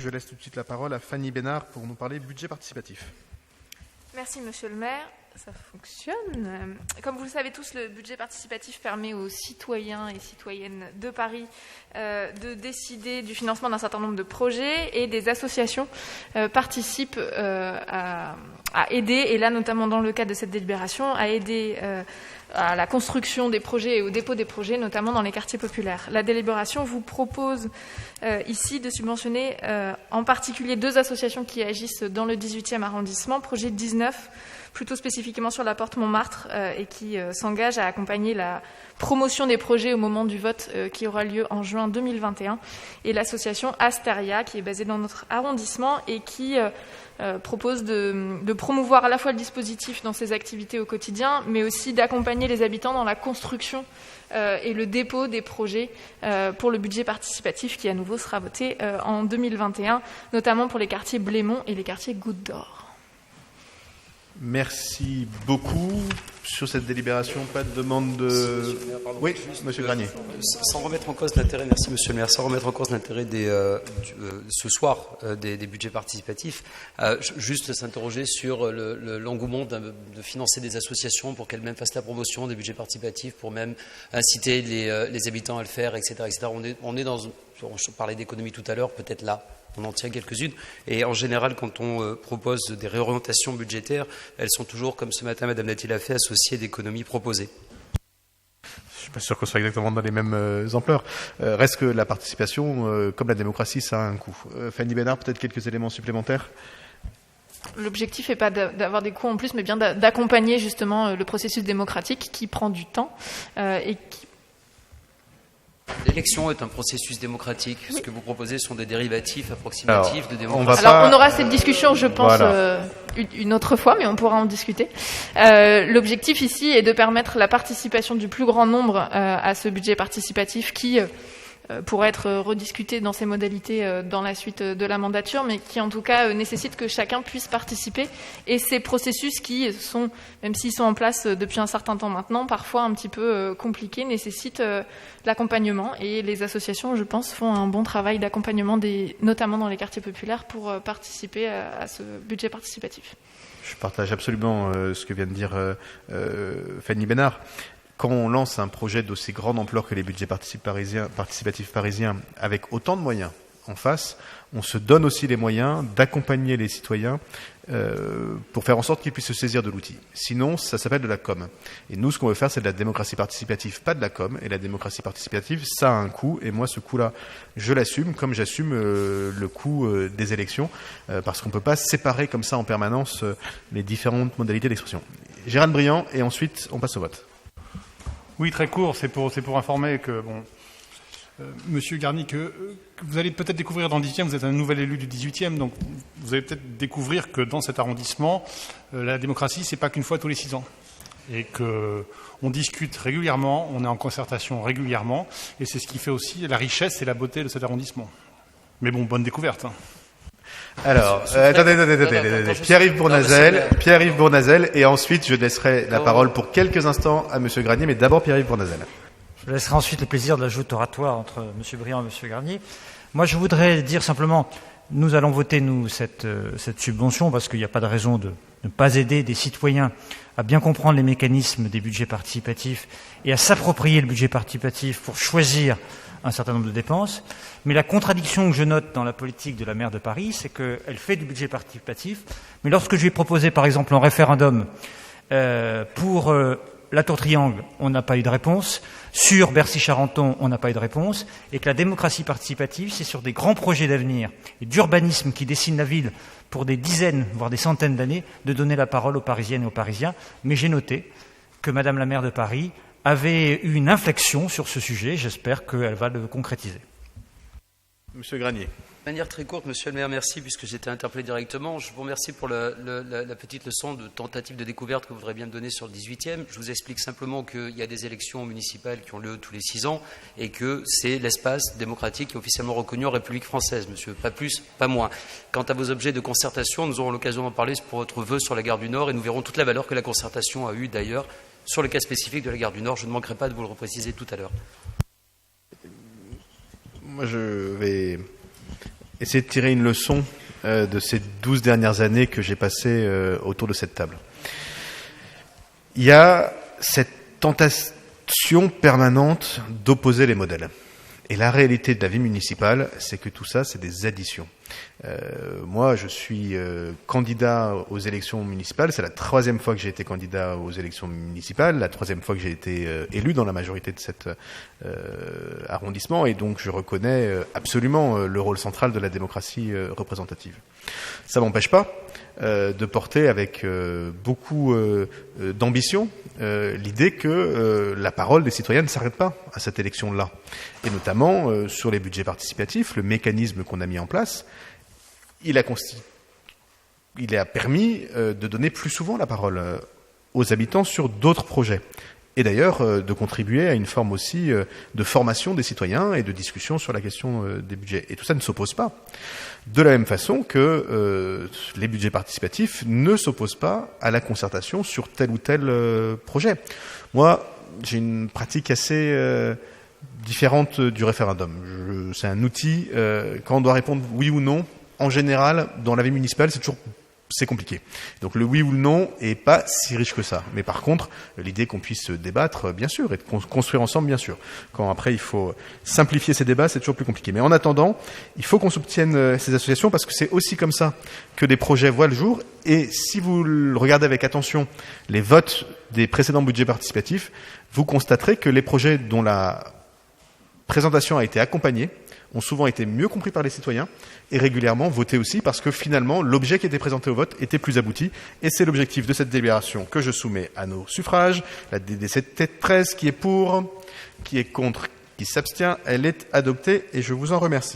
je laisse tout de suite la parole à Fanny Bénard pour nous parler budget participatif. Merci Monsieur le maire, ça fonctionne. Comme vous le savez tous, le budget participatif permet aux citoyens et citoyennes de Paris de décider du financement d'un certain nombre de projets, et des associations participent à aider, et là notamment dans le cadre de cette délibération, à aider à la construction des projets et au dépôt des projets, notamment dans les quartiers populaires. La délibération vous propose ici de subventionner en particulier 2 associations qui agissent dans le 18e arrondissement, projet 19, plutôt spécifiquement sur la porte Montmartre, et qui s'engage à accompagner la promotion des projets au moment du vote qui aura lieu en juin 2021, et l'association Asteria, qui est basée dans notre arrondissement et qui propose de promouvoir à la fois le dispositif dans ses activités au quotidien, mais aussi d'accompagner les habitants dans la construction et le dépôt des projets pour le budget participatif qui à nouveau sera voté en 2021, notamment pour les quartiers Blémont et les quartiers Goutte d'Or. Merci beaucoup. Sur cette délibération, pas de demande de... Oui, Monsieur Granier. Sans remettre en cause l'intérêt, merci Monsieur le maire, sans remettre en cause l'intérêt ce soir des budgets participatifs, juste s'interroger sur l'engouement de financer des associations pour qu'elles-mêmes fassent la promotion des budgets participatifs, pour même inciter les habitants à le faire, etc. etc. On est dans... On parlait d'économie tout à l'heure, peut-être là. On en tient quelques-unes. Et en général, quand on propose des réorientations budgétaires, elles sont toujours, comme ce matin Madame Nati l'a fait, associées d'économies proposées. Je ne suis pas sûr qu'on soit exactement dans les mêmes ampleurs. Reste que la participation, comme la démocratie, ça a un coût. Fanny Bénard, peut-être quelques éléments supplémentaires ? L'objectif n'est pas d'avoir des coûts en plus, mais bien d'accompagner justement le processus démocratique qui prend du temps et qui... L'élection est un processus démocratique. Oui. Ce que vous proposez sont des dérivatifs approximatifs de démocratie. On aura cette discussion, je pense, une autre fois, mais on pourra en discuter. L'objectif ici est de permettre la participation du plus grand nombre à ce budget participatif qui pourrait être rediscuté dans ses modalités dans la suite de la mandature, mais qui en tout cas nécessite que chacun puisse participer. Et ces processus qui sont, même s'ils sont en place depuis un certain temps maintenant, parfois un petit peu compliqués, nécessitent l'accompagnement. Et les associations, je pense, font un bon travail d'accompagnement, notamment dans les quartiers populaires, pour participer à ce budget participatif. Je partage absolument ce que vient de dire Fanny Bénard. Quand on lance un projet d'aussi grande ampleur que les budgets participatifs parisiens, avec autant de moyens en face, on se donne aussi les moyens d'accompagner les citoyens pour faire en sorte qu'ils puissent se saisir de l'outil. Sinon, ça s'appelle de la com. Et nous, ce qu'on veut faire, c'est de la démocratie participative, pas de la com. Et la démocratie participative, ça a un coût. Et moi, ce coût-là, je l'assume, comme j'assume le coût des élections, parce qu'on ne peut pas séparer comme ça en permanence les différentes modalités d'expression. Gérald Briand, et ensuite, on passe au vote. Oui, très court, c'est pour informer que, Monsieur Garnier, que vous allez peut-être découvrir dans le 18e, vous êtes un nouvel élu du 18e, donc vous allez peut-être découvrir que dans cet arrondissement, la démocratie, c'est pas qu'une fois tous les 6 ans. Et qu'on discute régulièrement, on est en concertation régulièrement, et c'est ce qui fait aussi la richesse et la beauté de cet arrondissement. Mais bon, bonne découverte. Hein. Alors, attendez. Pierre-Yves Bournazel, et ensuite je laisserai la parole pour quelques instants à Monsieur Granier, mais d'abord Pierre-Yves Bournazel. Je laisserai ensuite le plaisir de la joute oratoire entre Monsieur Briand et Monsieur Garnier. Moi, je voudrais dire simplement, nous allons voter, cette subvention, parce qu'il n'y a pas de raison de ne pas aider des citoyens à bien comprendre les mécanismes des budgets participatifs et à s'approprier le budget participatif pour choisir un certain nombre de dépenses. Mais la contradiction que je note dans la politique de la maire de Paris, c'est qu'elle fait du budget participatif, mais lorsque je lui ai proposé, par exemple, un référendum pour la Tour Triangle, on n'a pas eu de réponse. Sur Bercy-Charenton, on n'a pas eu de réponse. Et que la démocratie participative, c'est sur des grands projets d'avenir et d'urbanisme qui dessinent la ville pour des dizaines, voire des centaines d'années, de donner la parole aux Parisiennes et aux Parisiens. Mais j'ai noté que Madame la maire de Paris avait eu une inflexion sur ce sujet. J'espère qu'elle va le concrétiser. Monsieur Granier. De manière très courte, Monsieur le maire, merci, puisque j'ai été interpellé directement. Je vous remercie pour la petite leçon de tentative de découverte que vous voudrez bien me donner sur le 18e. Je vous explique simplement qu'il y a des élections municipales qui ont lieu tous les 6 ans et que c'est l'espace démocratique qui est officiellement reconnu en République française, monsieur. Pas plus, pas moins. Quant à vos objets de concertation, nous aurons l'occasion d'en parler pour votre vœu sur la gare du Nord et nous verrons toute la valeur que la concertation a eue d'ailleurs sur le cas spécifique de la gare du Nord. Je ne manquerai pas de vous le repréciser tout à l'heure. Moi, je vais essayer de tirer une leçon de ces 12 dernières années que j'ai passées autour de cette table. Il y a cette tentation permanente d'opposer les modèles. Et la réalité de la vie municipale, c'est que tout ça, c'est des additions. Moi, je suis candidat aux élections municipales. C'est la 3e fois que j'ai été candidat aux élections municipales, la 3e fois que j'ai été élu dans la majorité de cet arrondissement. Et donc, je reconnais absolument le rôle central de la démocratie représentative. Ça m'empêche pas de porter avec beaucoup d'ambition l'idée que la parole des citoyens ne s'arrête pas à cette élection-là. Et notamment sur les budgets participatifs, le mécanisme qu'on a mis en place, il a permis de donner plus souvent la parole aux habitants sur d'autres projets. Et d'ailleurs, de contribuer à une forme aussi de formation des citoyens et de discussion sur la question des budgets. Et tout ça ne s'oppose pas. De la même façon que les budgets participatifs ne s'opposent pas à la concertation sur tel ou tel projet. Moi, j'ai une pratique assez différente du référendum. C'est un outil, quand on doit répondre oui ou non, en général, dans la vie municipale, c'est compliqué. Donc le oui ou le non est pas si riche que ça. Mais par contre, l'idée qu'on puisse débattre, bien sûr, et de construire ensemble, bien sûr. Quand après il faut simplifier ces débats, c'est toujours plus compliqué. Mais en attendant, il faut qu'on soutienne ces associations parce que c'est aussi comme ça que des projets voient le jour. Et si vous regardez avec attention les votes des précédents budgets participatifs, vous constaterez que les projets dont la présentation a été accompagnée ont souvent été mieux compris par les citoyens et régulièrement votés aussi parce que finalement l'objet qui était présenté au vote était plus abouti et c'est l'objectif de cette délibération que je soumets à nos suffrages. La DDC 13 qui est pour, qui est contre, qui s'abstient, elle est adoptée et je vous en remercie.